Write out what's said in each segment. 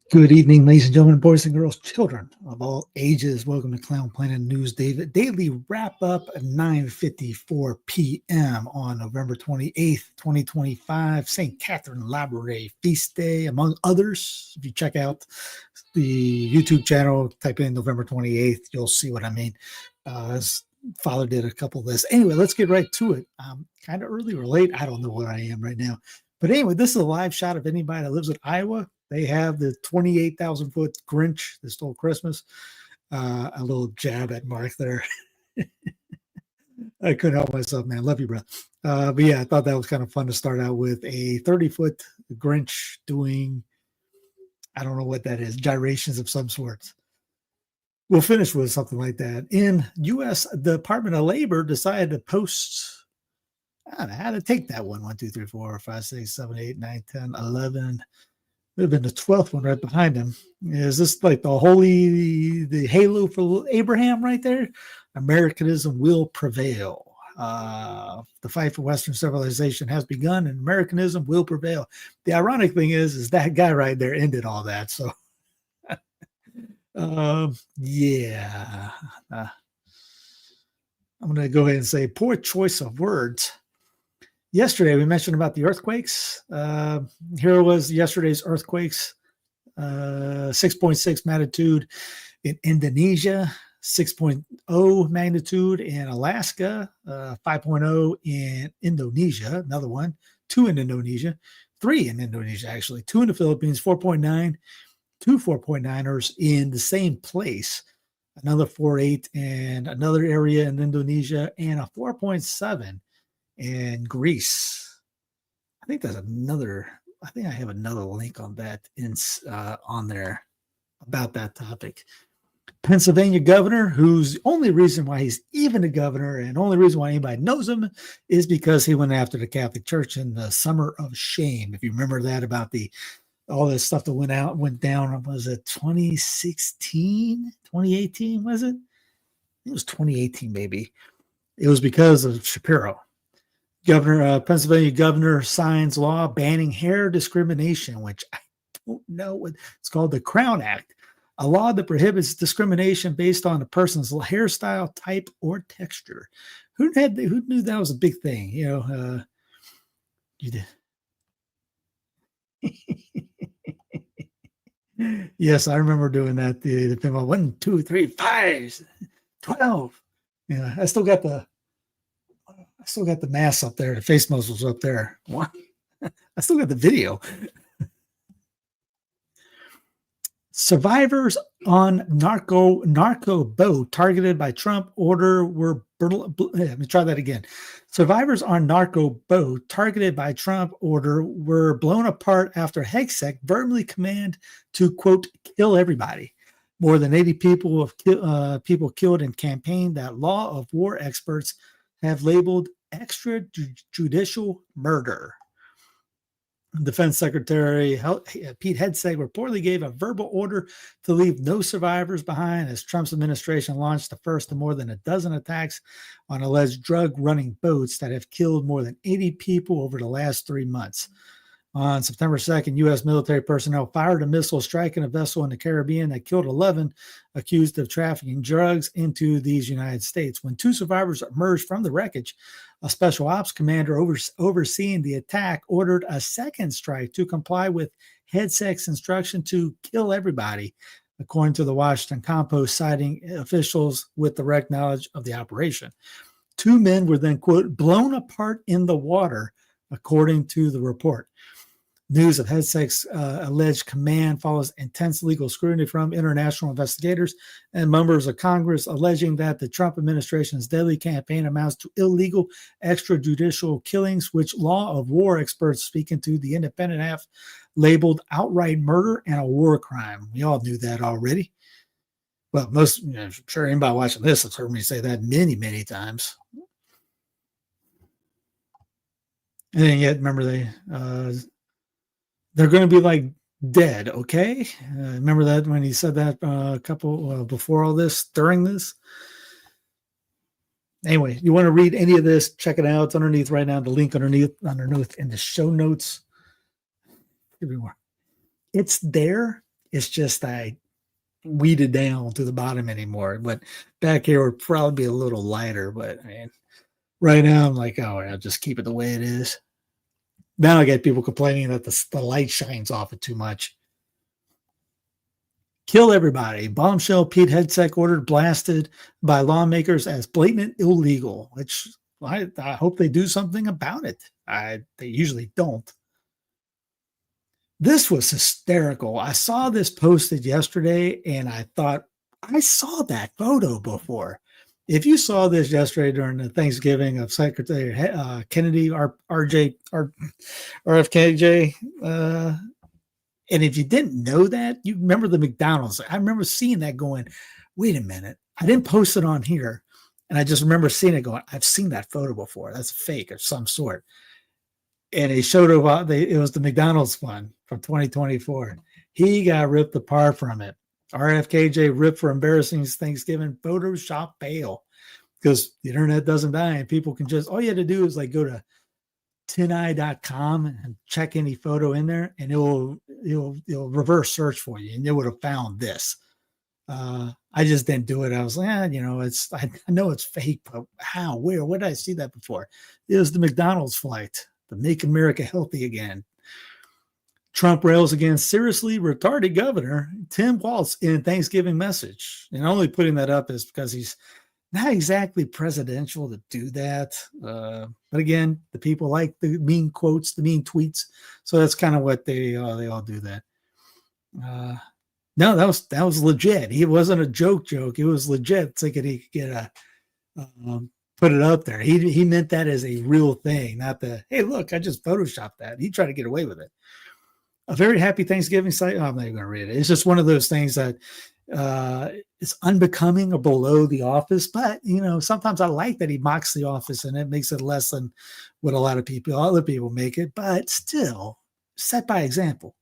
Good evening, ladies and gentlemen, boys and girls, children of all ages. Welcome to Clown Planet News Daily Wrap Up at 9:54 p.m. on November 28th, 2025, St. Catherine Labouré Feast Day, among others. If you check out the YouTube channel, type in November 28th, you'll see what I mean. His father did a couple of this. Anyway, let's get right to it. Kind of early or late. I don't know where I am right now. But anyway, this is a live shot of anybody that lives in Iowa. They have the 28,000 foot Grinch that stole Christmas. A little jab at Mark there. I couldn't help myself, man. Love you, bro. But yeah, I thought that was kind of fun to start out with a 30-foot Grinch doing, I don't know what that is, gyrations of some sorts. We'll finish with something like that. In U.S. Department of Labor decided to post, I don't know how to take that one. 1, 2, 3, 4, 5, 6, 7, 8, 9, 10, 11. Would have been the 12th one right behind him. Is this like the halo for Abraham right there? Americanism will prevail. The fight for Western civilization has begun and Americanism will prevail. The ironic thing is that guy right there ended all that. So, yeah. I'm going to go ahead and say poor choice of words. Yesterday, we mentioned about the earthquakes. Here was yesterday's earthquakes, 6.6 magnitude in Indonesia, 6.0 magnitude in Alaska, 5.0 in Indonesia, another one, 2 in Indonesia, 3 in Indonesia, actually, 2 in the Philippines, 4.9, 2 4.9ers in the same place, another 4.8 in another area in Indonesia, and a 4.7 in Greece. I think I have another link on that on there about that topic. Pennsylvania governor, whose only reason why he's even a governor and only reason why anybody knows him is because he went after the Catholic Church in the Summer of Shame. If you remember that about all this stuff that went down, was it 2016, 2018, was it? It was 2018, maybe. It was because of Shapiro. Pennsylvania governor signs law banning hair discrimination, which I don't know what it's called, the Crown Act, a law that prohibits discrimination based on a person's hairstyle, type, or texture. Who knew that was a big thing? You did. Yes, I remember doing that. The 1, 2, 3, 5, 12. Yeah, I still got the mask up there, the face muscles up there. What? I still got the video. Survivors on narco-boat targeted by Trump order were let me try that again. Survivors on narco-boat targeted by Trump order were blown apart after HEXEC verbally command to, quote, kill everybody. More than 80 people killed in campaign that law of war experts have labeled extrajudicial murder. Defense Secretary Pete Hegseth reportedly gave a verbal order to leave no survivors behind as Trump's administration launched the first of more than a dozen attacks on alleged drug-running boats that have killed more than 80 people over the last 3 months. On September 2nd, U.S. military personnel fired a missile striking a vessel in the Caribbean that killed 11 accused of trafficking drugs into these United States. When 2 survivors emerged from the wreckage, a special ops commander overseeing the attack ordered a second strike to comply with Hegseth's instruction to kill everybody, according to the Washington Compost, citing officials with direct knowledge of the operation. 2 men were then, quote, blown apart in the water, according to the report. News of Hegseth's alleged command follows intense legal scrutiny from international investigators and members of Congress, alleging that the Trump administration's deadly campaign amounts to illegal extrajudicial killings, which law of war experts speaking to The Independent have labeled outright murder and a war crime. We all knew that already. Well, I'm sure anybody watching this has heard me say that many, many times. And yet, remember, they're going to be like dead, okay? Remember that when he said that a couple before all this, during this? Anyway, you want to read any of this, check it out. It's underneath right now, the link underneath in the show notes. Everywhere. It's there. It's just I weeded down to the bottom anymore. But back here would probably be a little lighter. But I mean, right now I'm like, oh, I'll just keep it the way it is. Now I get people complaining that the light shines off it too much. Kill everybody. Bombshell Pete Hegseth ordered blasted by lawmakers as blatant illegal, which I hope they do something about it. They usually don't. This was hysterical. I saw this posted yesterday and I thought, I saw that photo before. If you saw this yesterday during the Thanksgiving of Secretary Kennedy, RFK Jr., and if you didn't know that, you remember the McDonald's. I remember seeing that going, wait a minute. I didn't post it on here. And I just remember seeing it going, I've seen that photo before. That's fake of some sort. And they showed it was the McDonald's one from 2024. He got ripped apart from it. RFKJ ripped for embarrassing Thanksgiving Photoshop fail because the internet doesn't die and people can just, all you had to do is like go to tineye.com and check any photo in there and it'll reverse search for you and it would have found this. I just didn't do it. I was like, I know it's fake, but how, where did I see that before? It was the McDonald's flight, the Make America Healthy Again. Trump rails against seriously retarded governor Tim Walz in Thanksgiving message. And only putting that up is because he's not exactly presidential to do that. But again, the people like the mean quotes, the mean tweets. So that's kind of what they all do that. No, that was legit. He wasn't a joke. It was legit. Thinking he could get put it up there. He meant that as a real thing, not the, hey, look, I just photoshopped that. He tried to get away with it. A very happy Thanksgiving site. I'm not even going to read it. It's just one of those things that it's unbecoming or below the office. But, sometimes I like that he mocks the office and it makes it less than what a lot of other people make it. But still, set by example.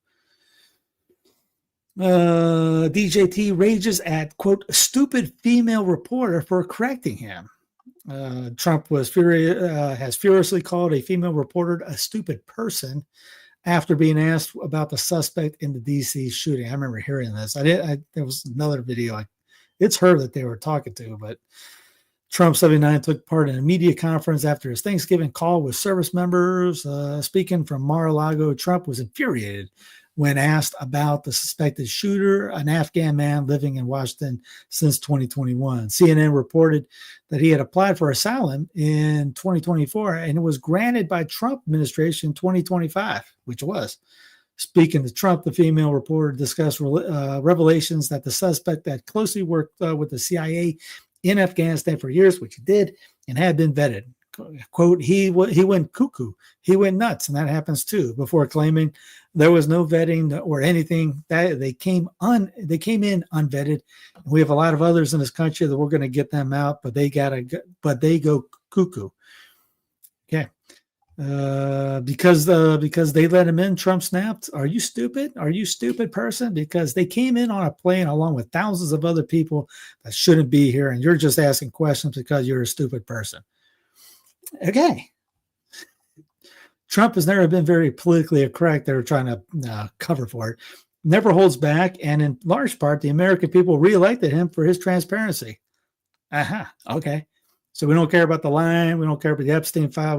DJT rages at, quote, stupid female reporter for correcting him. Trump has furiously called a female reporter a stupid person after being asked about the suspect in the DC shooting. I remember hearing this. There was another video. It's her that they were talking to, but Trump 79 took part in a media conference after his Thanksgiving call with service members. Speaking from Mar-a-Lago, Trump was infuriated when asked about the suspected shooter, an Afghan man living in Washington since 2021. CNN reported that he had applied for asylum in 2024 and it was granted by Trump administration in 2025, which was. Speaking to Trump, the female reporter discussed revelations that the suspect had closely worked with the CIA in Afghanistan for years, which he did, and had been vetted. Quote, he went cuckoo. He went nuts, and that happens too, before claiming there was no vetting or anything. That they came in unvetted. We have a lot of others in this country that we're going to get them out, but they go cuckoo. Okay. Because they let him in, Trump snapped. Are you stupid? Are you stupid person? Because they came in on a plane along with thousands of other people that shouldn't be here, and you're just asking questions because you're a stupid person. Okay. Trump has never been very politically correct. They're trying to cover for it. Never holds back, and in large part, the American people reelected him for his transparency. Okay. So we don't care about the line. We don't care about the Epstein file.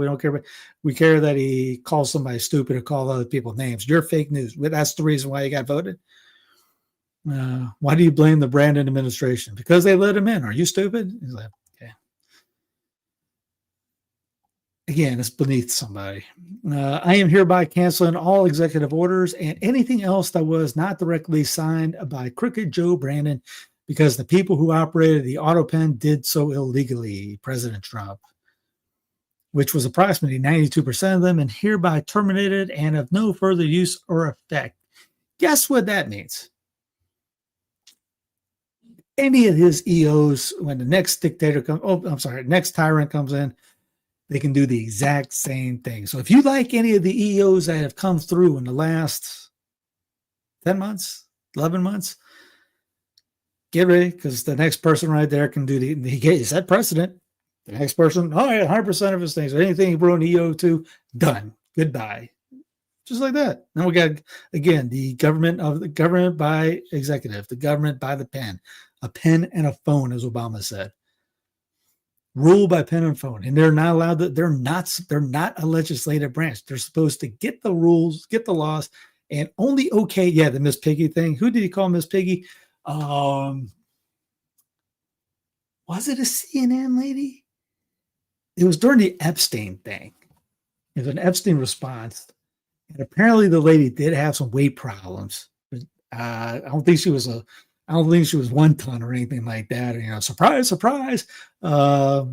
We care that he calls somebody stupid or call other people names. You're fake news. That's the reason why he got voted. Why do you blame the Brandon administration? Because they let him in. Are you stupid? He's like, okay. Again, it's beneath somebody. I am hereby canceling all executive orders and anything else that was not directly signed by Crooked Joe Brandon, because the people who operated the autopen did so illegally, President Trump, which was approximately 92% of them, and hereby terminated and of no further use or effect. Guess what that means? Any of his EOs, when the next next tyrant comes in, they can do the exact same thing. So if you like any of the EOs that have come through in the last 10 months, 11 months, get ready, because the next person right there can do he set precedent. The next person, 100% of his things, anything he brought an EO to, done. Goodbye. just like that. Then we got, again, the government by executive, the government by the pen, a pen and a phone, as Obama said. Rule by pen and phone, and they're not allowed to. They're not a legislative branch. They're supposed to get the rules, get the laws, and only okay. Yeah, the Miss Piggy thing. Who did he call Miss Piggy? Was it a CNN lady? It was during the Epstein thing. It was an Epstein response, and apparently the lady did have some weight problems. I don't think she was 1 ton or anything like that. You know, surprise, surprise. But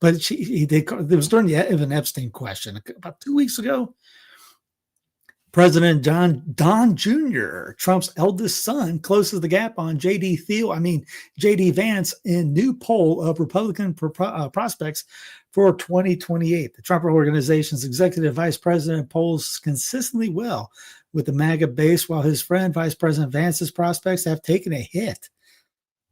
he did. It was during an Epstein question about 2 weeks ago. President Don Jr., Trump's eldest son, closes the gap on JD Vance in new poll of Republican prospects for 2028. The Trump Organization's executive vice president polls consistently well with the MAGA base, while his friend, Vice President Vance's prospects have taken a hit,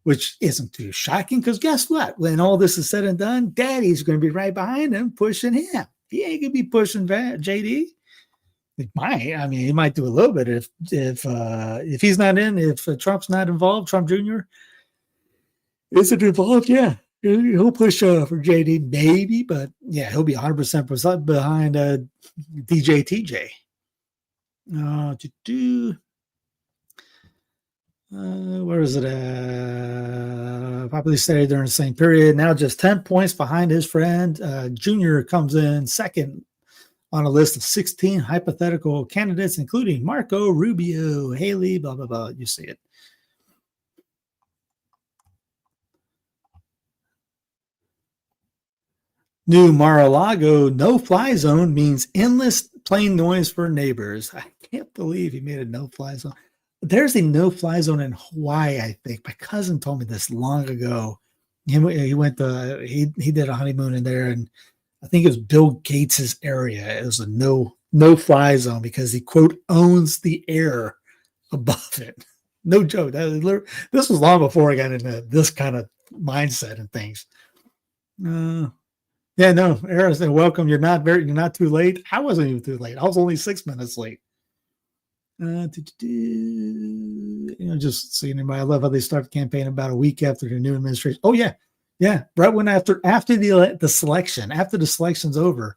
which isn't too shocking because guess what? When all this is said and done, Daddy's going to be right behind him, pushing him. He ain't going to be pushing JD. He might. I mean, he might do a little bit if he's not in, if Trump's not involved, Trump Jr. isn't involved. Yeah, he'll push for JD maybe, but yeah, he'll be 100% behind DJ TJ. Where is it? Popularly studied during the same period. Now just 10 points behind his friend. Junior comes in second on a list of 16 hypothetical candidates, including Marco Rubio, Haley, blah, blah, blah. You see it. New Mar-a-Lago no-fly zone means endless plane noise for neighbors. I can't believe he made a no-fly zone. There's a no-fly zone in Hawaii, I think. My cousin told me this long ago. He did a honeymoon in there, and I think it was Bill Gates's area. It was a no-fly zone because he, quote, owns the air above it. No joke. This was long before I got into this kind of mindset and things. Yeah, no, Aaron said, welcome. You're not too late. I wasn't even too late. I was only 6 minutes late. Just seeing anybody. I love how they start the campaign about a week after the new administration. Oh yeah. Yeah. Right when after the selection, after the selection's over,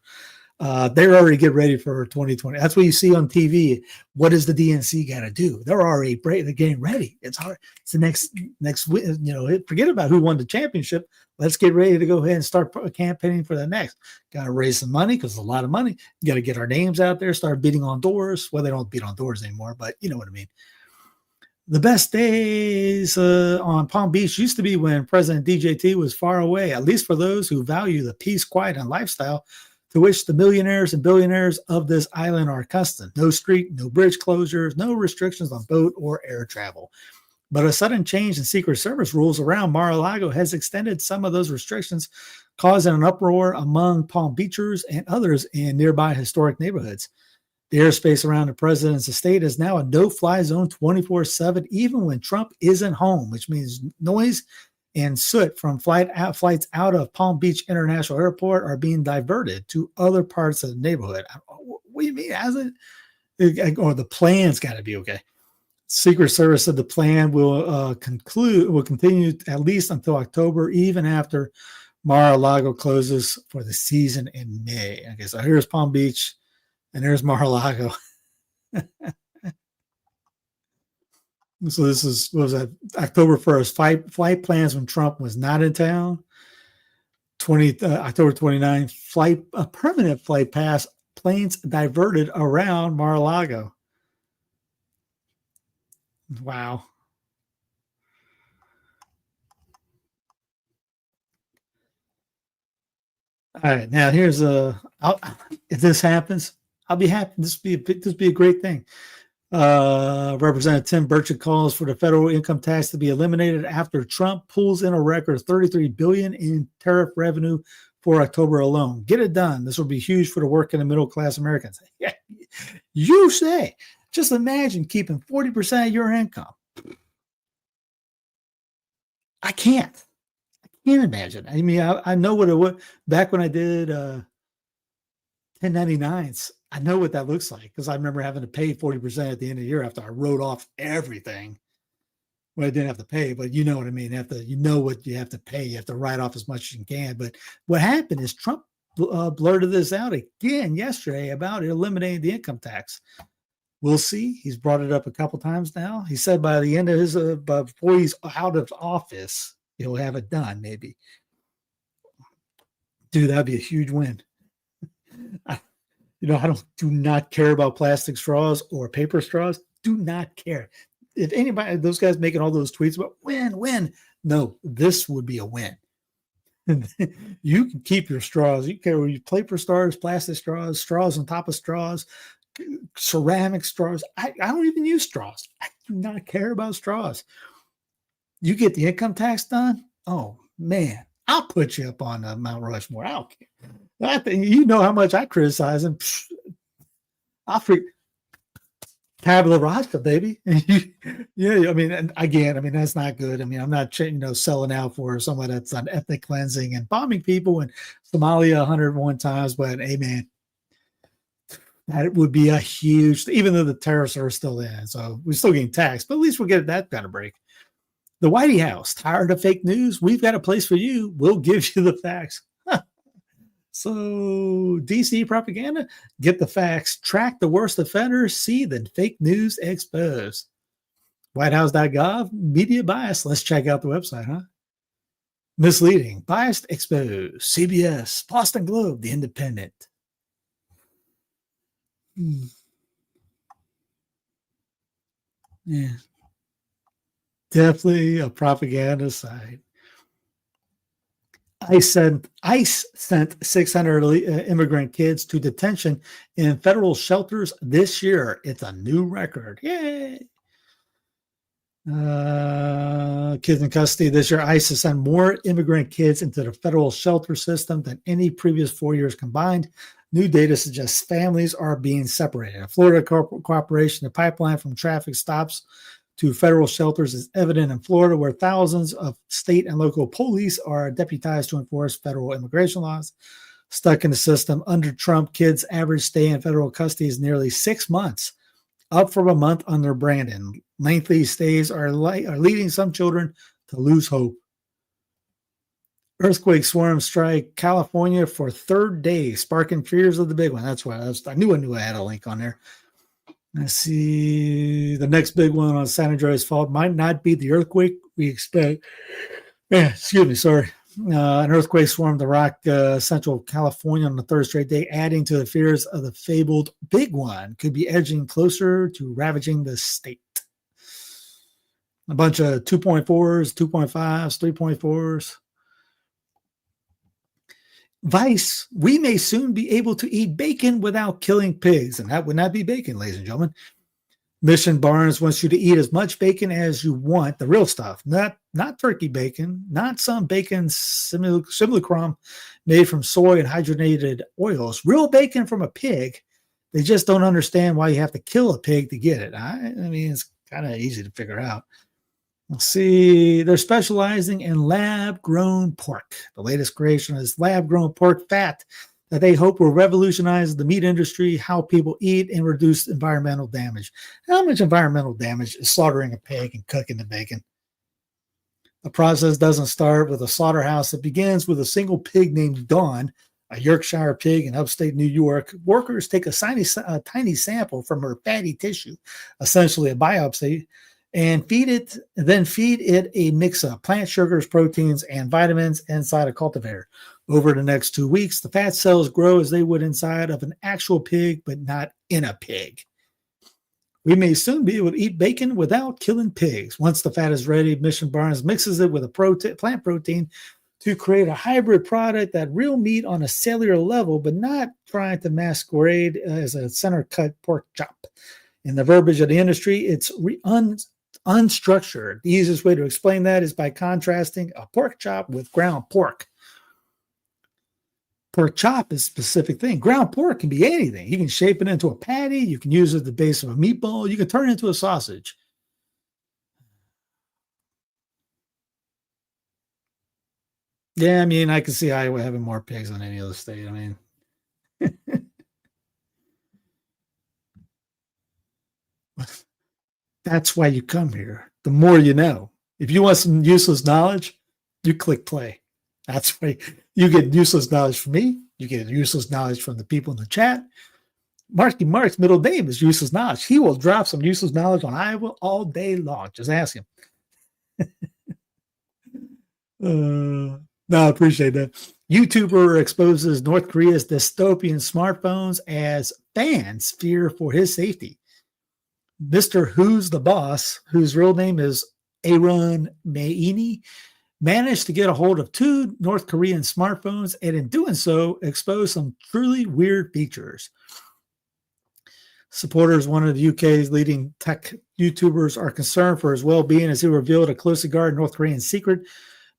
they're already getting ready for 2020. That's what you see on TV. What does the DNC got to do? They're already they're getting ready. It's hard. It's the next, forget about who won the championship. Let's get ready to go ahead and start campaigning for the next. Got to raise some money because it's a lot of money. You got to get our names out there, start beating on doors. Well, they don't beat on doors anymore, but you know what I mean. The best days on Palm Beach used to be when President DJT was far away, at least for those who value the peace, quiet, and lifestyle to which the millionaires and billionaires of this island are accustomed. No street, no bridge closures, no restrictions on boat or air travel. But a sudden change in Secret Service rules around Mar-a-Lago has extended some of those restrictions, causing an uproar among Palm Beachers and others in nearby historic neighborhoods. The airspace around the president's estate is now a no-fly zone 24/7, even when Trump isn't home, which means noise and soot from flights out of Palm Beach International Airport are being diverted to other parts of the neighborhood. What do you mean? Or the plan's got to be okay. Secret Service said the plan will continue at least until October, even after Mar-a-Lago closes for the season in May. Okay, so here's Palm Beach, and there's Mar-a-Lago. So this is, what was that, October 1st, flight plans when Trump was not in town. October 29th, a permanent flight pass, planes diverted around Mar-a-Lago. Wow. All right, now here's if this happens, I'll be happy. This would be a great thing. Representative Tim Burchett calls for the federal income tax to be eliminated after Trump pulls in a record $33 billion in tariff revenue for October alone. Get it done. This will be huge for the working and middle class Americans. Yeah, you say. Just imagine keeping 40% of your income. I can't imagine. I mean, I know what it was back when I did 1099s. I know what that looks like because I remember having to pay 40% at the end of the year after I wrote off everything. Well, I didn't have to pay, but you know what I mean. You know what you have to pay. You have to write off as much as you can. But what happened is Trump blurted this out again yesterday about eliminating the income tax. We'll see. He's brought it up a couple times now. He said by the end of his, before he's out of office, he'll have it done. Maybe, dude, that'd be a huge win. I do not care about plastic straws or paper straws. Do not care. If anybody, those guys making all those tweets about win, no, this would be a win. You can keep your straws. You care you paper straws, plastic straws, straws on top of straws, ceramic straws. I don't even use straws. I do not care about straws. You get the income tax done. Oh man, I'll put you up on Mount Rushmore. I don't care. You know how much I criticize him. I'll freak. Tabula rasa, baby. Yeah, I mean, and again, I mean, that's not good. I mean, I'm not, selling out for someone that's on ethnic cleansing and bombing people in Somalia 101 times. But hey, man, that would be a huge, even though the tariffs are still in. So we're still getting taxed, but at least we'll get that kind of break. The White House, tired of fake news? We've got a place for you. We'll give you the facts. So, DC propaganda, get the facts, track the worst offenders, see the fake news exposed. WhiteHouse.gov, media bias. Let's check out the website, huh? Misleading, biased, exposed. CBS, Boston Globe, The Independent. Yeah. Definitely a propaganda site. ICE sent 600 immigrant kids to detention in federal shelters this year. It's a new record. Yay! Kids in custody this year. ICE has sent more immigrant kids into the federal shelter system than any previous 4 years combined. New data suggests families are being separated. A Florida cooperation, the pipeline from traffic stops to federal shelters is evident in Florida, where thousands of state and local police are deputized to enforce federal immigration laws. Stuck in the system under Trump, kids' average stay in federal custody is nearly 6 months, up from a month under Brandon. Lengthy stays are leading some children to lose hope. Earthquake swarms strike California for third day, sparking fears of the big one. That's why I knew I had a link on there. Let's see. The next big one on San Andreas Fault might not be the earthquake we expect. Excuse me, sorry. An earthquake swarmed the rock Central California on the third straight day, adding to the fears of the fabled big one could be edging closer to ravaging the state. A bunch of 2.4s, 2.5s, 3.4s. Vice, we may soon be able to eat bacon without killing pigs. And that would not be bacon, ladies and gentlemen. Mission Barnes wants you to eat as much bacon as you want, the real stuff, not turkey bacon, not some bacon simulacrum made from soy and hydrogenated oils, real bacon from a pig. They just don't understand why you have to kill a pig to get it. I mean, it's kind of easy to figure out. Let's see. They're specializing in lab-grown pork. The latest creation is lab-grown pork fat that they hope will revolutionize the meat industry, how people eat, and reduce environmental damage. How much environmental damage is slaughtering a pig and cooking the bacon? The process doesn't start with a slaughterhouse. It begins with a single pig named Dawn, a Yorkshire pig in upstate New York. Workers take a tiny sample from her fatty tissue, essentially a biopsy, and feed it a mix of plant sugars, proteins, and vitamins inside a cultivator. Over the next 2 weeks, the fat cells grow as they would inside of an actual pig, but not in a pig. We may soon be able to eat bacon without killing pigs. Once the fat is ready, Mission Barnes mixes it with a plant protein to create a hybrid product that real meat on a cellular level, but not trying to masquerade as a center-cut pork chop. In the verbiage of the industry, it's unstructured. The easiest way to explain that is by contrasting a pork chop with ground pork. Pork chop is a specific thing. Ground pork can be anything. You can shape it into a patty. You can use it at the base of a meatball. You can turn it into a sausage. Yeah, I mean, I can see Iowa having more pigs than any other state. I mean, That's why you come here. The more you know. If you want some useless knowledge, you click play. That's why you get useless knowledge from me. You get useless knowledge from the people in the chat. Marky Mark's middle name is useless knowledge. He will drop some useless knowledge on Iowa all day long. Just ask him. No, I appreciate that. YouTuber exposes North Korea's dystopian smartphones as fans fear for his safety. Mr. Who's the Boss, whose real name is Aaron Maini, managed to get a hold of 2 North Korean smartphones and in doing so exposed some truly weird features. Supporters, one of the UK's leading tech YouTubers, are concerned for his well-being as he revealed a closely guarded North Korean secret.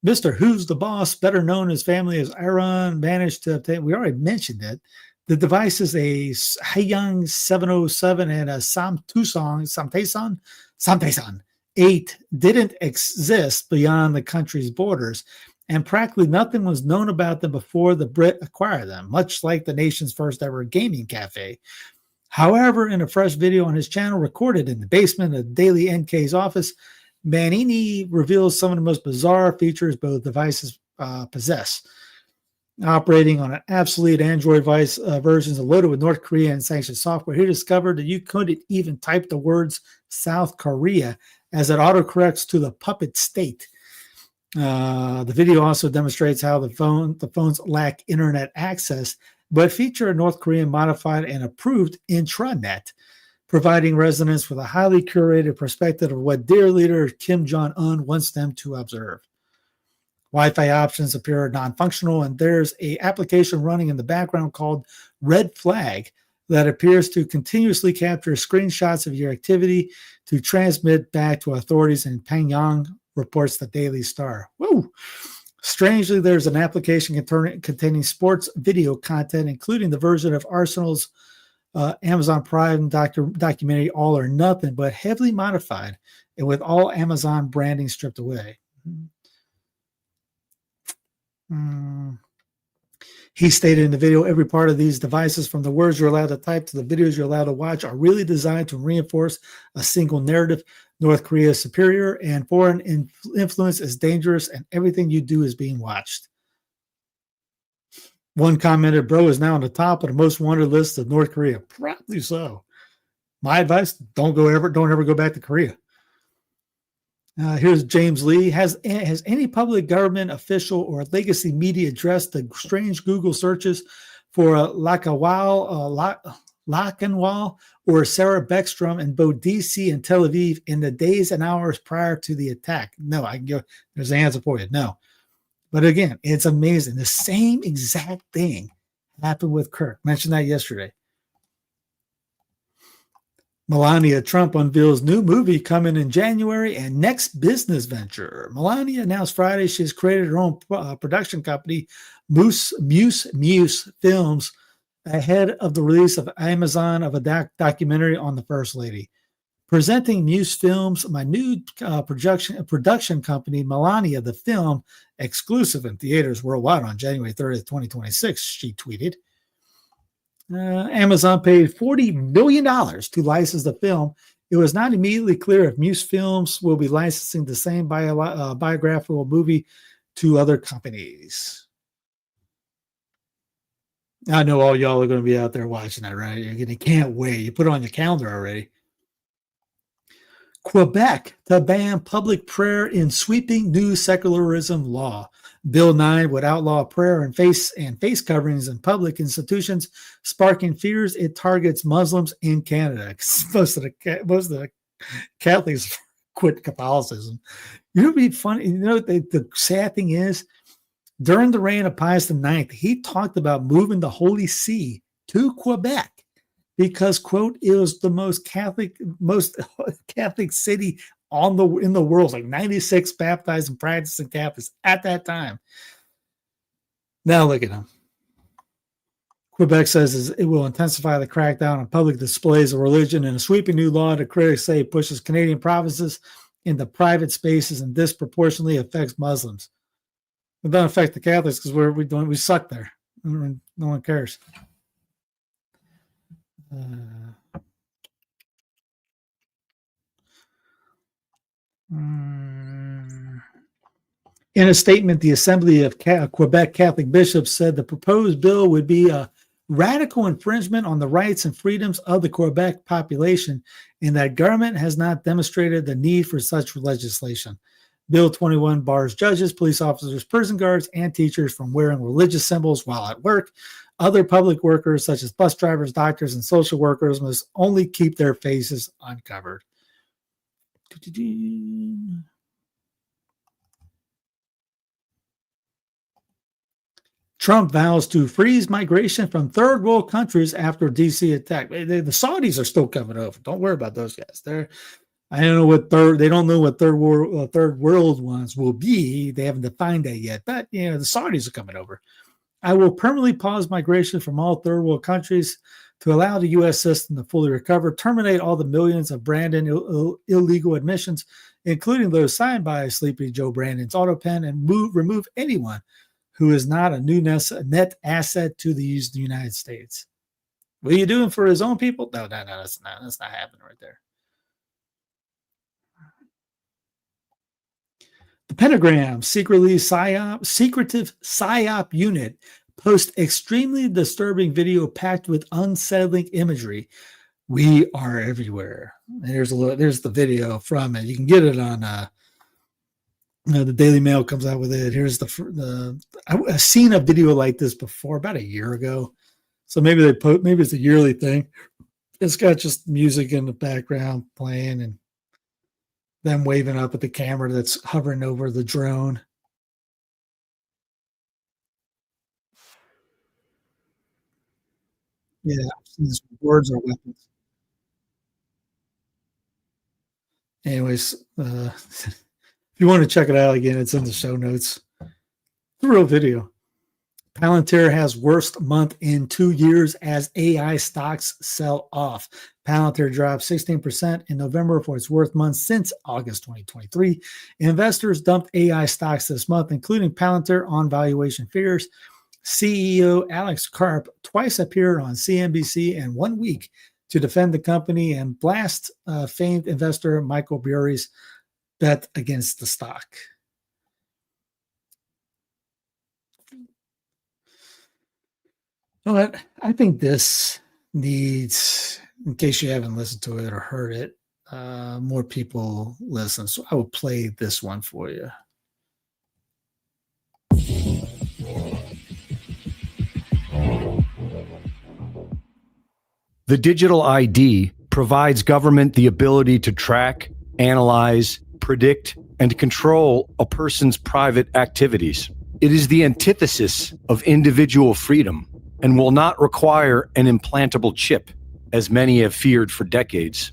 Mr. Who's the Boss, better known as family as Aaron, managed to obtain, we already mentioned it, the device is a Hayoung 707 and a Samtaesan 8 didn't exist beyond the country's borders, and practically nothing was known about them before the Brit acquired them, much like the nation's first ever gaming cafe. However, in a fresh video on his channel recorded in the basement of Daily NK's office, Manini reveals some of the most bizarre features both devices possess. Operating on an obsolete Android device versions loaded with North Korean sanctioned software, he discovered that you couldn't even type the words South Korea as it autocorrects to the puppet state. The video also demonstrates how the phones lack internet access, but feature a North Korean modified and approved intranet, providing residents with a highly curated perspective of what dear leader Kim Jong-un wants them to observe. Wi-Fi options appear non-functional, and there's an application running in the background called Red Flag that appears to continuously capture screenshots of your activity to transmit back to authorities in Pyongyang, reports the Daily Star. Woo! Strangely, there's an application containing sports video content, including the version of Arsenal's Amazon Prime documentary All or Nothing, but heavily modified and with all Amazon branding stripped away. He stated in the video, every part of these devices, from the words you're allowed to type to the videos you're allowed to watch, are really designed to reinforce a single narrative. North Korea is superior and foreign influence is dangerous and everything you do is being watched. One commented, bro is now on the top of the most wanted list of North Korea. Probably so. My advice, don't ever go back to Korea. Here's James Lee. Has any public government official or legacy media addressed the strange Google searches for Lacaw Lenwal or Sarah Beckrom in both DC and Tel Aviv in the days and hours prior to the attack? No, I can go. There's the answer for you. No. But again, it's amazing. The same exact thing happened with Kirk. Mentioned that yesterday. Melania Trump unveils new movie coming in January and next business venture. Melania announced Friday she's created her own production company, Muse Films, ahead of the release of Amazon of a documentary on the First Lady. Presenting Muse Films, my new production company, Melania the Film, exclusive in theaters worldwide on January 30th, 2026, she tweeted. Amazon paid $40 million to license the film. It was not immediately clear if Muse Films will be licensing the same biographical movie to other companies. I know all y'all are going to be out there watching that, right? You can't wait. You put it on your calendar already. Quebec to ban public prayer in sweeping new secularism law. Bill 9 would outlaw prayer and face coverings in public institutions, sparking fears it targets Muslims in Canada. Most of the Catholics quit Catholicism. You know, it'd be funny. You know, the sad thing is, during the reign of Pius IX, he talked about moving the Holy See to Quebec because, quote, it was the most Catholic city in the world, like 96 baptized and practicing Catholics at that time. Now look at him. Quebec says it will intensify the crackdown on public displays of religion in a sweeping new law that critics say pushes Canadian provinces into private spaces and disproportionately affects Muslims. It doesn't affect the Catholics because we suck there. No one cares. In a statement, the Assembly of Quebec Catholic bishops said the proposed bill would be a radical infringement on the rights and freedoms of the Quebec population, and that government has not demonstrated the need for such legislation. Bill 21 bars judges, police officers, prison guards, and teachers from wearing religious symbols while at work. Other public workers, such as bus drivers, doctors, and social workers, must only keep their faces uncovered. Trump vows to freeze migration from third world countries after DC attack. The Saudis are still coming over. Don't worry about those guys. They don't know what third world ones will be. They haven't defined that yet. But the Saudis are coming over. I will permanently pause migration from all third world countries to allow the U.S. system to fully recover, terminate all the millions of Brandon illegal admissions, including those signed by Sleepy Joe Brandon's autopen, and remove anyone who is not a new net asset to the United States. What are you doing for his own people? No, that's not happening right there. The Pentagon secretive PSYOP unit posts extremely disturbing video packed with unsettling imagery. We are everywhere. And there's the video from it. You can get it on the Daily Mail comes out with it. Here's I've seen a video like this before about a year ago. So maybe it's a yearly thing. It's got just music in the background playing and them waving up at the camera that's hovering over the drone. Yeah, these words are weapons. Anyways, if you want to check it out again, it's in the show notes. It's a real video. Palantir has worst month in 2 years as AI stocks sell off. Palantir dropped 16% in November for its worst month since August 2023. Investors dumped AI stocks this month, including Palantir on valuation fears. CEO Alex Karp twice appeared on CNBC in 1 week to defend the company and blast famed investor Michael Burry's bet against the stock. You know what? I think this needs, in case you haven't listened to it or heard it, more people listen. So I will play this one for you. The digital ID provides government the ability to track, analyze, predict, and control a person's private activities. It is the antithesis of individual freedom and will not require an implantable chip, as many have feared for decades.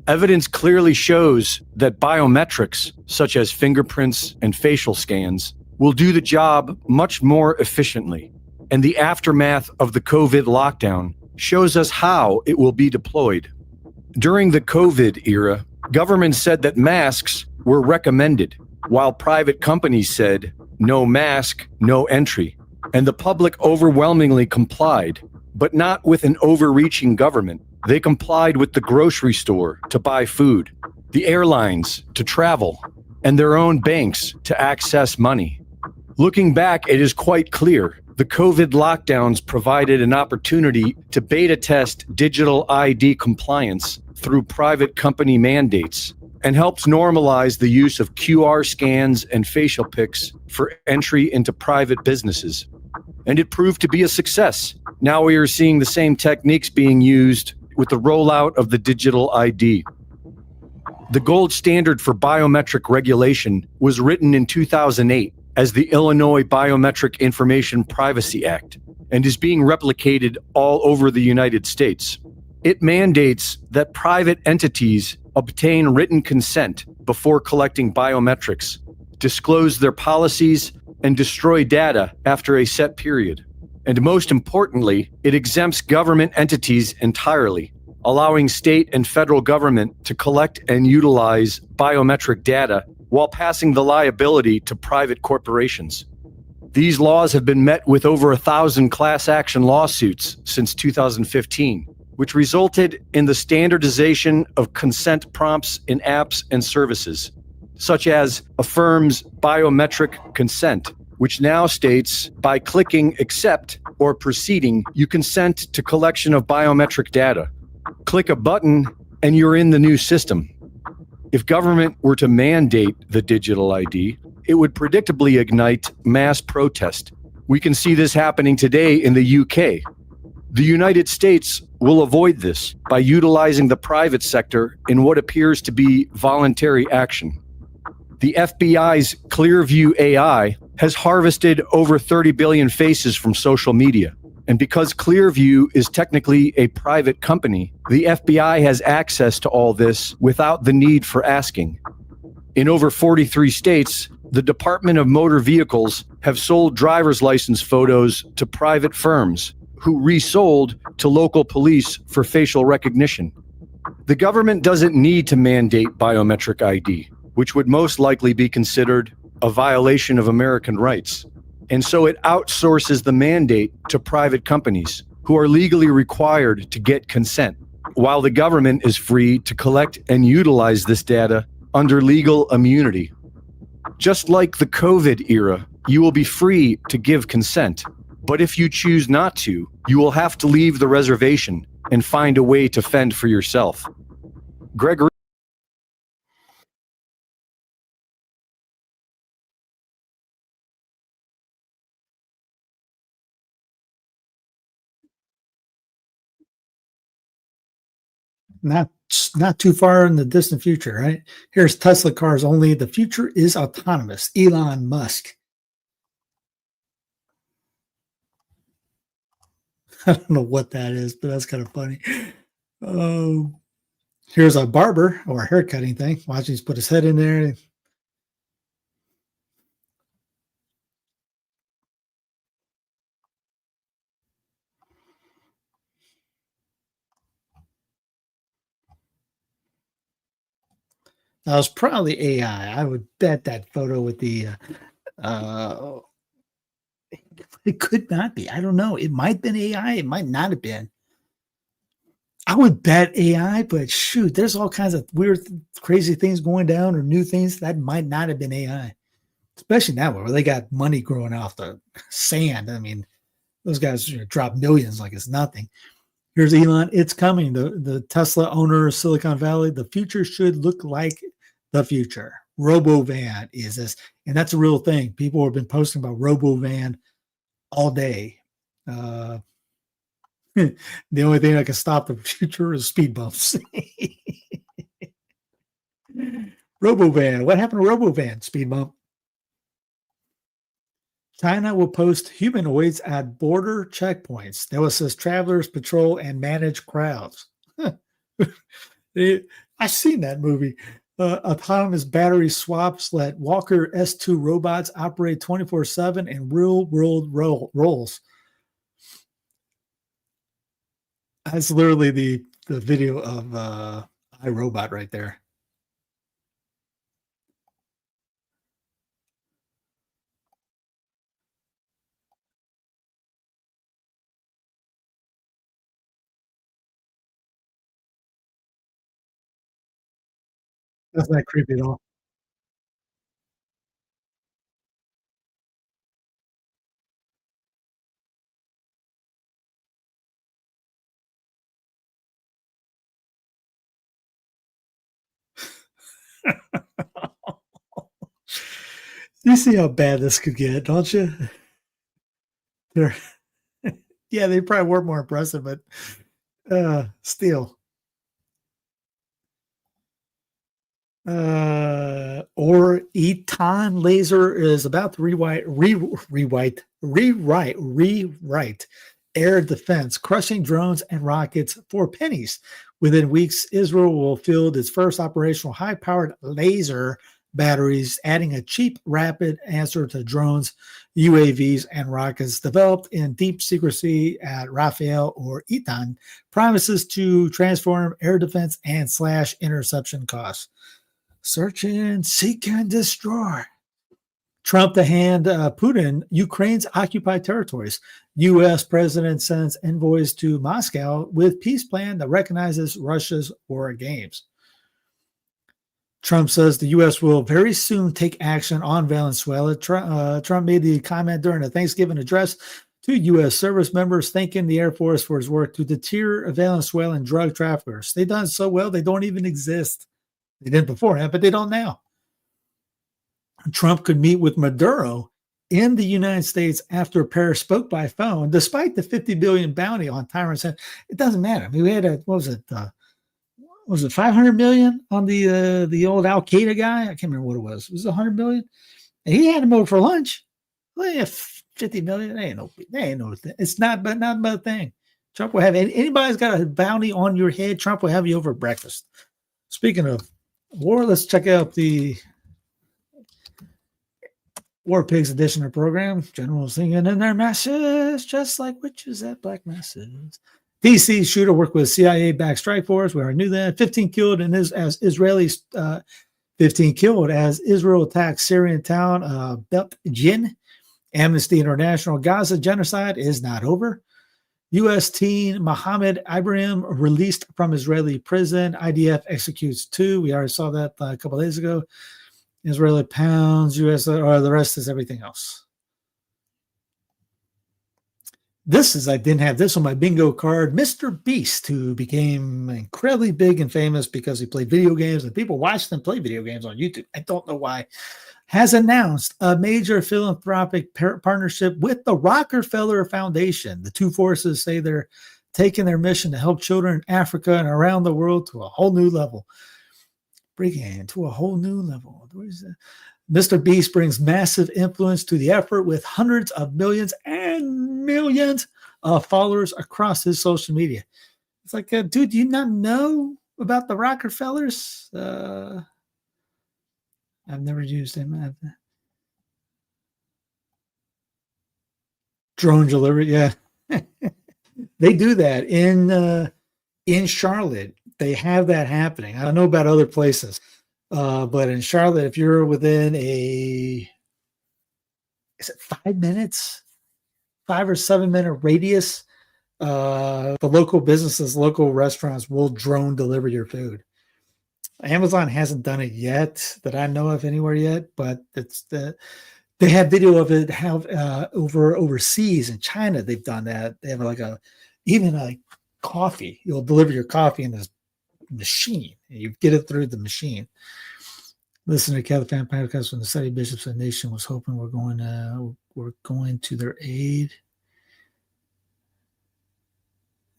Evidence clearly shows that biometrics, such as fingerprints and facial scans, will do the job much more efficiently. And the aftermath of the COVID lockdown shows us how it will be deployed. During the COVID era, government said that masks were recommended, while private companies said, no mask, no entry. And the public overwhelmingly complied, but not with an overreaching government. They complied with the grocery store to buy food, the airlines to travel, and their own banks to access money. Looking back, it is quite clear the COVID lockdowns provided an opportunity to beta test digital ID compliance through private company mandates and helped normalize the use of QR scans and facial pics for entry into private businesses. And it proved to be a success. Now we are seeing the same techniques being used with the rollout of the digital ID. The gold standard for biometric regulation was written in 2008 as the Illinois Biometric Information Privacy Act and is being replicated all over the United States. It mandates that private entities obtain written consent before collecting biometrics, disclose their policies, and destroy data after a set period. And most importantly, it exempts government entities entirely, allowing state and federal government to collect and utilize biometric data while passing the liability to private corporations. These laws have been met with over 1,000 class action lawsuits since 2015, which resulted in the standardization of consent prompts in apps and services. such as a firm's biometric consent, which now states by clicking accept or proceeding, you consent to collection of biometric data. Click a button and you're in the new system. If government were to mandate the digital ID, it would predictably ignite mass protest. We can see this happening today in the UK. The United States will avoid this by utilizing the private sector in what appears to be voluntary action. The FBI's Clearview AI has harvested over 30 billion faces from social media. And because Clearview is technically a private company, the FBI has access to all this without the need for asking. In over 43 states, the Department of Motor Vehicles have sold driver's license photos to private firms who resold to local police for facial recognition. The government doesn't need to mandate biometric ID, which would most likely be considered a violation of American rights. And so it outsources the mandate to private companies who are legally required to get consent, while the government is free to collect and utilize this data under legal immunity. Just like the COVID era, you will be free to give consent, but if you choose not to, you will have to leave the reservation and find a way to fend for yourself. Gregory. Not too far in the distant future, right? Here's Tesla cars only. The future is autonomous. Elon Musk. I don't know what that is, but that's kind of funny. Here's a barber or a haircutting thing. Watch him put his head in there. That was probably AI. I would bet that photo with the it could not be. I don't know. It might have been AI. It might not have been. I would bet AI, but shoot, there's all kinds of weird, crazy things going down or new things that might not have been AI. Especially now where they got money growing off the sand. I mean, those guys drop millions like it's nothing. Here's Elon. It's coming. The Tesla owner of Silicon Valley. The future should look like the future. Robovan is this. And that's a real thing. People have been posting about Robovan all day. The only thing that can stop the future is speed bumps. Robovan. What happened to Robovan? Speed bump. China will post humanoids at border checkpoints. They will assist travelers, patrol, and manage crowds. I've seen that movie. Autonomous battery swaps let Walker S2 robots operate 24/7 in real-world roles. That's literally the video of iRobot right there. That's not creepy at all. You see how bad this could get, don't you? They're, yeah, they probably were more impressive, but still. Or Eton laser is about to rewrite air defense, crushing drones and rockets for pennies. Within weeks, Israel will field its first operational high-powered laser batteries, adding a cheap, rapid answer to drones, UAVs, and rockets developed in deep secrecy at Rafael or Eton, promises to transform air defense and slash interception costs. Search and seek and destroy. Trump to hand Putin Ukraine's occupied territories. U.S. president sends envoys to Moscow with peace plan that recognizes Russia's war games. Trump says the U.S. will very soon take action on Venezuela. Trump made the comment during a Thanksgiving address to U.S. service members, thanking the Air Force for his work to deter Venezuelan drug traffickers. They've done so well, they don't even exist. They didn't beforehand, but they don't now. Trump could meet with Maduro in the United States after a pair spoke by phone, despite the $50 billion bounty on tyrants. It doesn't matter. I mean, we had what was it 500 million on the old Al Qaeda guy? I can't remember what it was. It was 100 million. And he had him over for lunch. Well, yeah, 50 million. They ain't no thing. It's not about a thing. Trump will have anybody's got a bounty on your head. Trump will have you over at breakfast. Speaking of war, let's check out the War Pigs edition of the program. Generals singing in their masses, just like witches at black masses. DC shooter worked with CIA-backed strike force. We already knew that. 15 killed as Israelis. 15 killed as Israel attacked Syrian town Beit Jin. Amnesty International. Gaza genocide is not over. U.S. teen Mohammed Ibrahim released from Israeli prison. IDF executes 2. We already saw that a couple of days ago. Israeli pounds. U.S. or the rest is everything else. I didn't have this on my bingo card. Mr. Beast, who became incredibly big and famous because he played video games and people watched him play video games on YouTube. I don't know why. Has announced a major philanthropic partnership with the Rockefeller Foundation. The two forces say they're taking their mission to help children in Africa and around the world to a whole new level. To a whole new level. What is that? Mr. Beast brings massive influence to the effort with hundreds of millions and millions of followers across his social media. It's like, dude, do you not know about the Rockefellers? I've never used him. Drone delivery, yeah. They do that in Charlotte. They have that happening. I don't know about other places. But in Charlotte, if you're within is it 5 minutes, 5 or 7 minute radius, the local businesses, local restaurants will drone deliver your food. Amazon hasn't done it yet that I know of anywhere yet, but they have video of it overseas in China. They've done that. They have even a coffee. You'll deliver your coffee in this machine. You get it through the machine. Listen to Catholic podcast when the study bishops of the nation was hoping we're going to their aid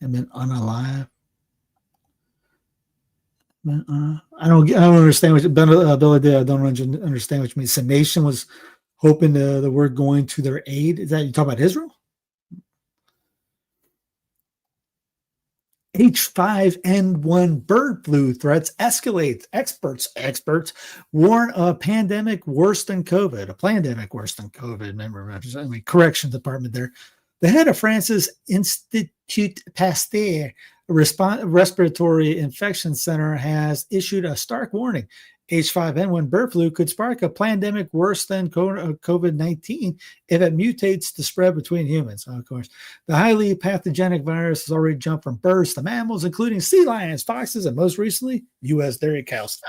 and been unalive. I don't understand what Billy did. I don't understand what you mean. The nation was hoping that we're going to their aid. Is that you talk about Israel? H5N1 bird flu threats escalate. Experts warn a pandemic worse than COVID. A pandemic worse than COVID. Remember, corrections department there. The head of France's Institut Pasteur Respiratory Infection Center has issued a stark warning. H5N1 bird flu could spark a pandemic worse than COVID-19 if it mutates to spread between humans. Of course, the highly pathogenic virus has already jumped from birds to mammals, including sea lions, foxes, and most recently, U.S. dairy cows.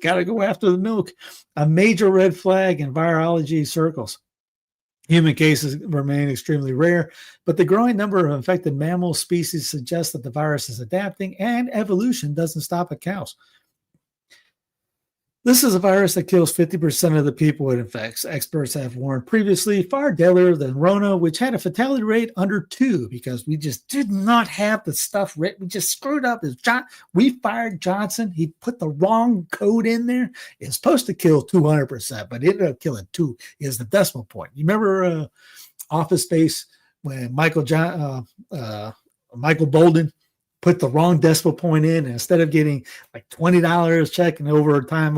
Gotta go after the milk. A major red flag in virology circles. Human cases remain extremely rare, but the growing number of infected mammal species suggests that the virus is adapting and evolution doesn't stop at cows. This is a virus that kills 50% of the people it infects. Experts have warned previously, far deadlier than Rona, which had a fatality rate under 2 because we just did not have the stuff written. We just screwed up. We fired Johnson. He put the wrong code in there. It's supposed to kill 200%, but it ended up killing 2 is the decimal point. You remember Office Space when Michael Bolden put the wrong decimal point in, and instead of getting like $20 check and over time,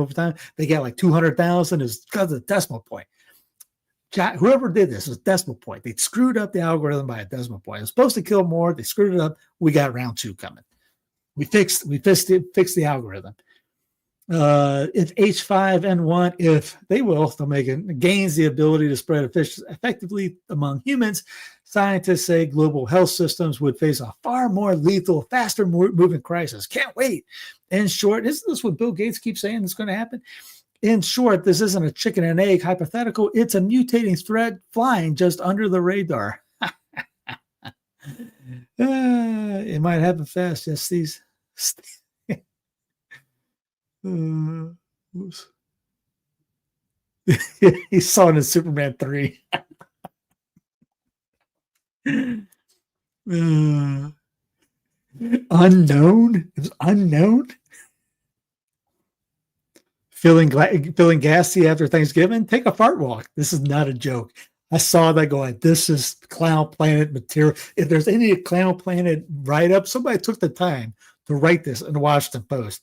they got like 200,000 is because of the decimal point. Whoever did this was decimal point. They screwed up the algorithm by a decimal point. It was supposed to kill more. They screwed it up. We got round 2 coming. We fixed the algorithm. If H5N1, if they will, they'll make it, gains the ability to spread effectively among humans, scientists say global health systems would face a far more lethal, faster moving crisis. Can't wait. In short, isn't this what Bill Gates keeps saying is going to happen? In short, this isn't a chicken and egg hypothetical. It's a mutating threat flying just under the radar. It might happen fast. Yes, these. Oops. He saw it in Superman 3. Unknown? It was unknown? Feeling gassy after Thanksgiving? Take a fart walk. This is not a joke. I saw that going, this is Clown Planet material. If there's any Clown Planet write-up, somebody took the time to write this in the Washington Post.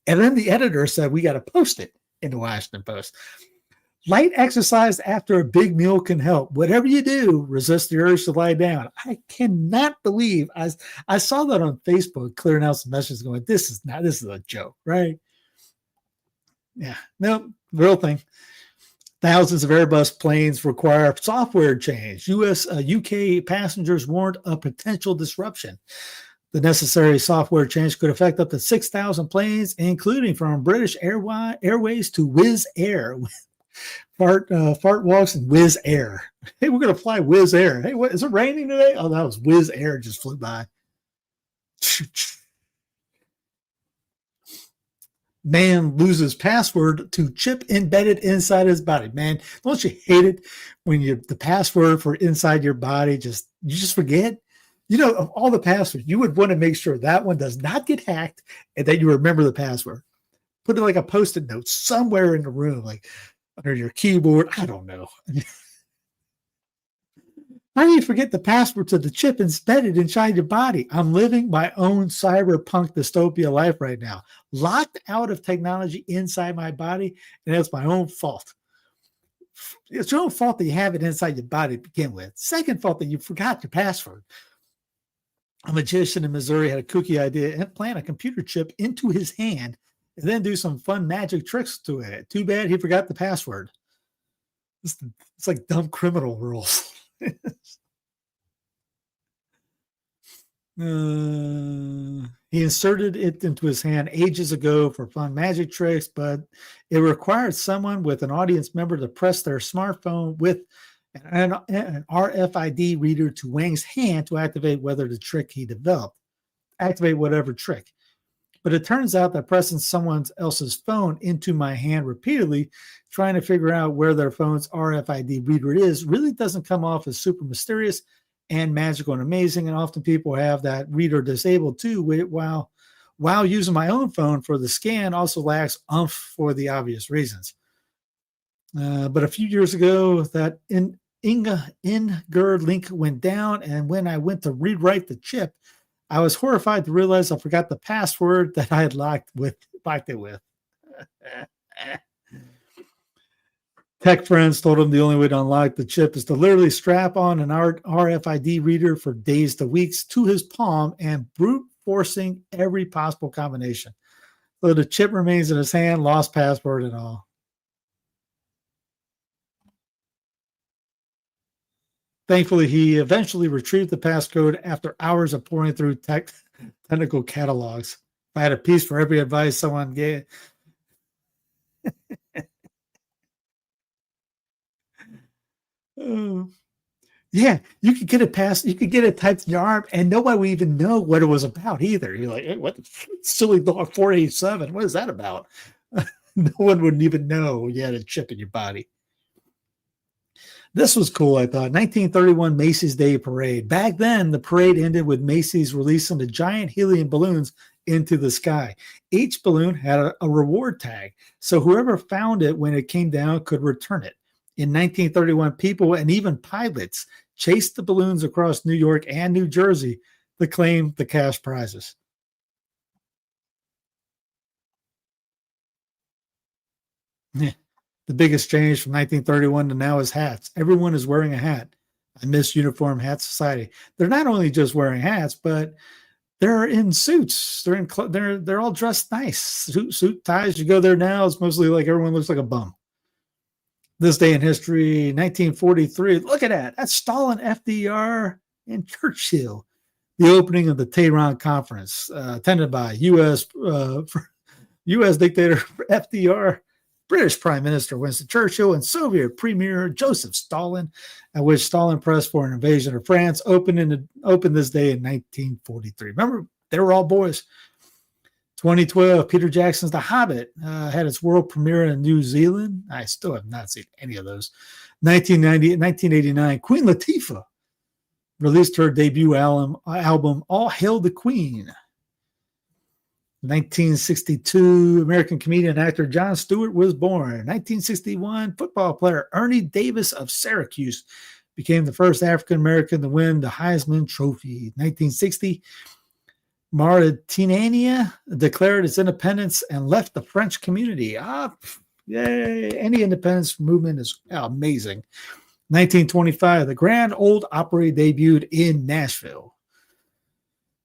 And then the editor said, we got to post it in the Washington Post. Light exercise after a big meal can help. Whatever you do, resist the urge to lie down. I cannot believe I saw that on Facebook, clearing out some messages going, this is a joke, right? Yeah, no, real thing. Thousands of Airbus planes require software change. UK passengers warned of potential disruption. The necessary software change could affect up to 6,000 planes, including from British Airways to Wizz Air. Fart walks and Wizz Air. Hey, we're going to fly Wizz Air. Hey, what is it raining today? Oh, that was Wizz Air just flew by. Man loses password to chip embedded inside his body. Man, don't you hate it when the password for inside your body you just forget? You know, of all the passwords, you would want to make sure that one does not get hacked and that you remember the password. Put it like a Post-it note somewhere in the room, like under your keyboard. I don't know. How do you forget the password to the chip embedded inside your body? I'm living my own cyberpunk dystopia life right now, locked out of technology inside my body, and that's my own fault. It's your own fault that you have it inside your body to begin with. Second fault that you forgot your password. A magician in Missouri had a kooky idea and plant a computer chip into his hand and then do some fun magic tricks to it. Too bad he forgot the password. It's like dumb criminal rules. He inserted it into his hand ages ago for fun magic tricks, but it required someone with an audience member to press their smartphone with an RFID reader to Wang's hand to activate whatever trick he developed. But it turns out that pressing someone else's phone into my hand repeatedly, trying to figure out where their phone's RFID reader is, really doesn't come off as super mysterious and magical and amazing. And often people have that reader disabled too, while using my own phone for the scan also lacks oomph for the obvious reasons. But a few years ago, that Inger link went down, and when I went to rewrite the chip, I was horrified to realize I forgot the password that I had locked it with. Tech friends told him the only way to unlock the chip is to literally strap on an RFID reader for days to weeks to his palm and brute forcing every possible combination. So the chip remains in his hand, lost password and all. Thankfully, he eventually retrieved the passcode after hours of pouring through technical catalogs. If I had a piece for every advice someone gave. Yeah, you could get it typed in your arm, and nobody would even know what it was about either. You're like, hey, what silly dog 487? What is that about? No one would even know you had a chip in your body. This was cool, I thought. 1931 Macy's Day Parade. Back then, the parade ended with Macy's releasing the giant helium balloons into the sky. Each balloon had a reward tag, so whoever found it when it came down could return it. In 1931, people and even pilots chased the balloons across New York and New Jersey to claim the cash prizes. The biggest change from 1931 to now is hats. Everyone is wearing a hat. I miss Uniform Hat Society. They're not only just wearing hats, but They're in suits. They're all dressed nice. Suit ties. You go there now, it's mostly like everyone looks like a bum. This day in history, 1943. Look at that. That's Stalin, FDR, and Churchill. The opening of the Tehran Conference, attended by U.S. dictator FDR, British Prime Minister Winston Churchill, and Soviet Premier Joseph Stalin, at which Stalin pressed for an invasion of France, opened this day in 1943. Remember, they were all boys. 2012, Peter Jackson's The Hobbit had its world premiere in New Zealand. I still have not seen any of those. 1989, Queen Latifah released her debut album All Hail the Queen. 1962, American comedian and actor Jon Stewart was born. 1961, football player Ernie Davis of Syracuse became the first African-American to win the Heisman Trophy. 1960, Mauritania declared its independence and left the French community. Yay. Any independence movement is amazing. 1925, the Grand Ole Opry debuted in Nashville.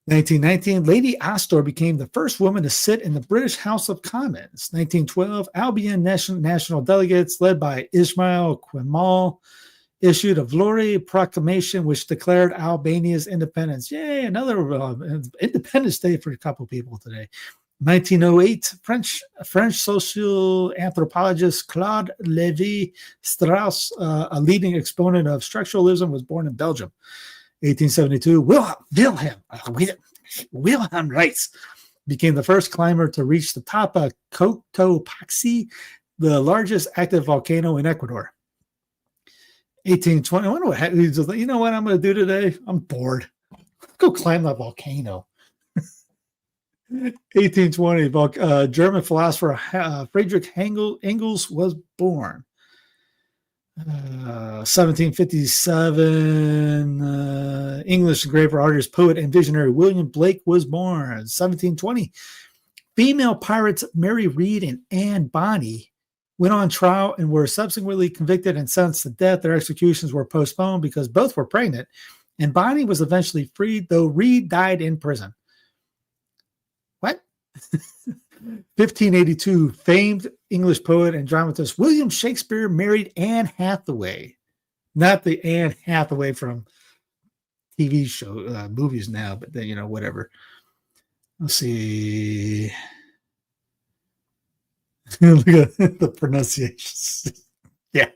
1919, Lady Astor became the first woman to sit in the British House of Commons. 1912, Albion national delegates led by Ismail Kemal issued a Glory proclamation which declared Albania's independence. Yay, another Independence Day for a couple people today. 1908, French social anthropologist Claude Lévi-Strauss, a leading exponent of structuralism, was born in Belgium. 1872, Wilhelm Reitz became the first climber to reach the top of Cotopaxi, the largest active volcano in Ecuador. 1820, I wonder what he's like, you know what I'm going to do today? I'm bored. Go climb that volcano. 1820, German philosopher Friedrich Engels was born. 1757, English engraver, artist, poet, and visionary William Blake was born. 1720, female pirates Mary Read and Anne Bonny went on trial and were subsequently convicted and sentenced to death. Their executions were postponed because both were pregnant, and Bonny was eventually freed, though Read died in prison. What? 1582, famed English poet and dramatist William Shakespeare married Anne Hathaway. Not the Anne Hathaway from TV show, movies now, but then, whatever. Let's see. Look at the pronunciations. Yeah.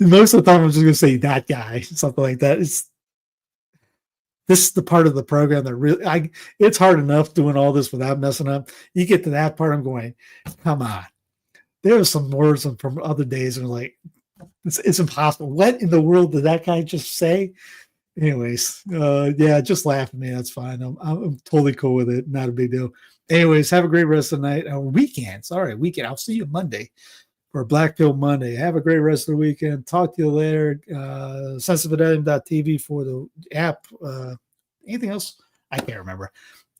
Most of the time I'm just going to say that guy, something like that. This is the part of the program that really, it's hard enough doing all this without messing up. You get to that part, I'm going, come on. There are some words from other days, and like, it's impossible. What in the world did that guy just say? Anyways, yeah, just laugh at me. That's fine. I'm totally cool with it. Not a big deal. Anyways, have a great rest of the night. Weekend. Sorry, weekend. I'll see you Monday for Blackpill Monday. Have a great rest of the weekend. Talk to you later. Sensitivefidelity.tv for the app. Anything else? I can't remember.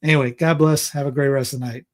Anyway, God bless. Have a great rest of the night.